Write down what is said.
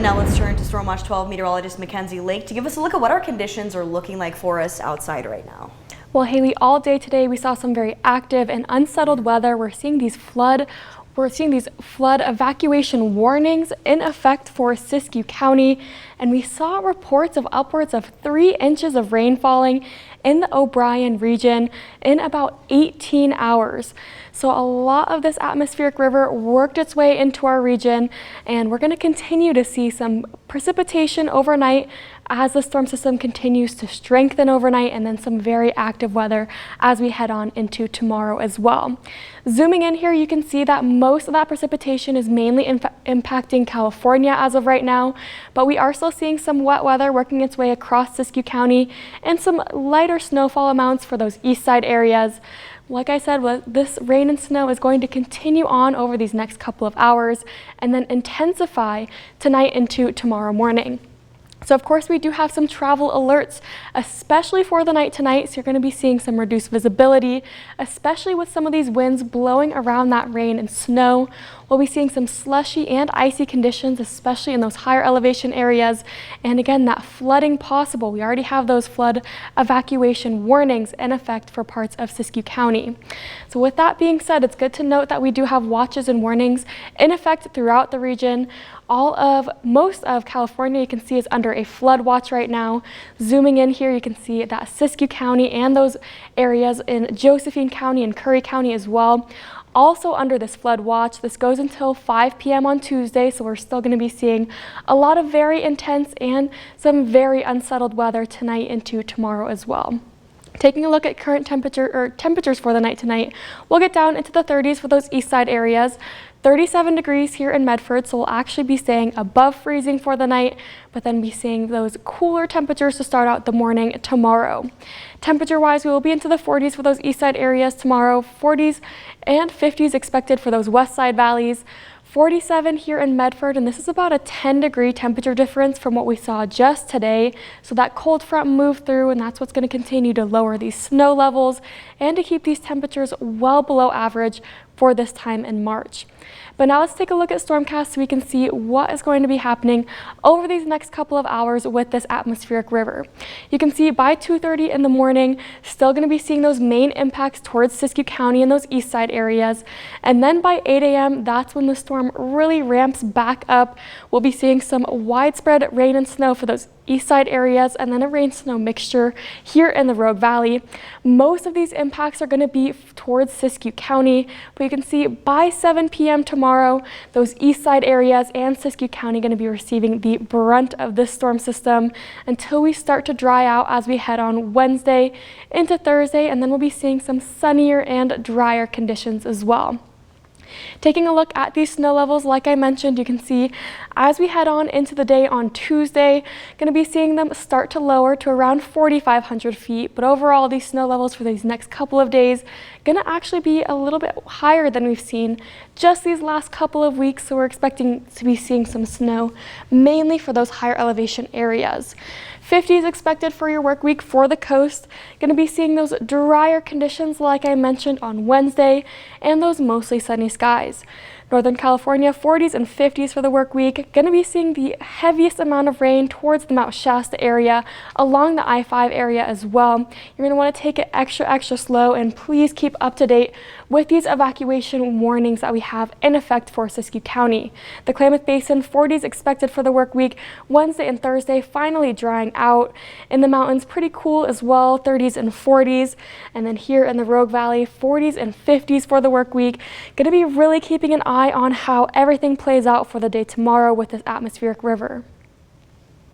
And now let's turn to Storm Watch 12 meteorologist Mackenzie Lake to give us a look at what our conditions are looking like for us outside right now. Well, Haley, all day today we saw some very active and unsettled weather. We're seeing these flood evacuation warnings in effect for Siskiyou County, and we saw reports of upwards of 3 inches of rain falling in the O'Brien region in about 18 hours. So a lot of this atmospheric river worked its way into our region, and we're going to continue to see some precipitation overnight as the storm system continues to strengthen overnight, and then some very active weather as we head on into tomorrow as well. Zooming in here, you can see that most of that precipitation is mainly impacting California as of right now, but we are still seeing some wet weather working its way across Siskiyou County and some lighter snowfall amounts for those east side areas. Like I said, this rain and snow is going to continue on over these next couple of hours and then intensify tonight into tomorrow morning. So of course we do have some travel alerts, especially for the night tonight. So you're going to be seeing some reduced visibility, especially with some of these winds blowing around that rain and snow. We'll be seeing some slushy and icy conditions, especially in those higher elevation areas. And again, that flooding possible. We already have those flood evacuation warnings in effect for parts of Siskiyou County. So with that being said, it's good to note that we do have watches and warnings in effect throughout the region. Most of California, you can see, is under a flood watch right now. Zooming in here, you can see that Siskiyou County and those areas in Josephine County and Curry County as well, also under this flood watch. This goes until 5 p.m. on Tuesday, so we're still going to be seeing a lot of very intense and some very unsettled weather tonight into tomorrow as well. Taking a look at current temperatures for the night tonight, we'll get down into the 30s for those east side areas. 37 degrees here in Medford, so we'll actually be staying above freezing for the night, but then be seeing those cooler temperatures to start out the morning tomorrow. Temperature-wise, we will be into the 40s for those east side areas tomorrow, 40s and 50s expected for those west side valleys. 47 here in Medford, and this is about a 10-degree temperature difference from what we saw just today. So that cold front moved through, and that's what's going to continue to lower these snow levels and to keep these temperatures well below average for this time in March. But now let's take a look at STORMCAST so we can see what is going to be happening over these next couple of hours with this atmospheric river. You can see by 2:30 in the morning, still going to be seeing those main impacts towards Siskiyou County and those east side areas. And then by 8 a.m., that's when the storm really ramps back up. We'll be seeing some widespread rain and snow for those east side areas, and then a rain-snow mixture here in the Rogue Valley. Most of these impacts are going to be towards Siskiyou County, but you can see by 7 p.m. tomorrow, those east side areas and Siskiyou County are going to be receiving the brunt of this storm system until we start to dry out as we head on Wednesday into Thursday, and then we'll be seeing some sunnier and drier conditions as well. Taking a look at these snow levels, like I mentioned, you can see as we head on into the day on Tuesday, going to be seeing them start to lower to around 4,500 feet. But overall, these snow levels for these next couple of days going to actually be a little bit higher than we've seen just these last couple of weeks. So we're expecting to be seeing some snow mainly for those higher elevation areas. 50s expected for your work week for the coast. Going to be seeing those drier conditions like I mentioned on Wednesday and those mostly sunny skies. Northern California, 40s and 50s for the work week. Going to be seeing the heaviest amount of rain towards the Mount Shasta area, along the I-5 area as well. You're going to want to take it extra slow, and please keep up to date with these evacuation warnings that we have in effect for Siskiyou County. The Klamath Basin, 40s expected for the work week. Wednesday and Thursday finally drying out. In the mountains, pretty cool as well, 30s and 40s. And then here in the Rogue Valley, 40s and 50s for the work week. Going to be really keeping an eye on how everything plays out for the day tomorrow with this atmospheric river.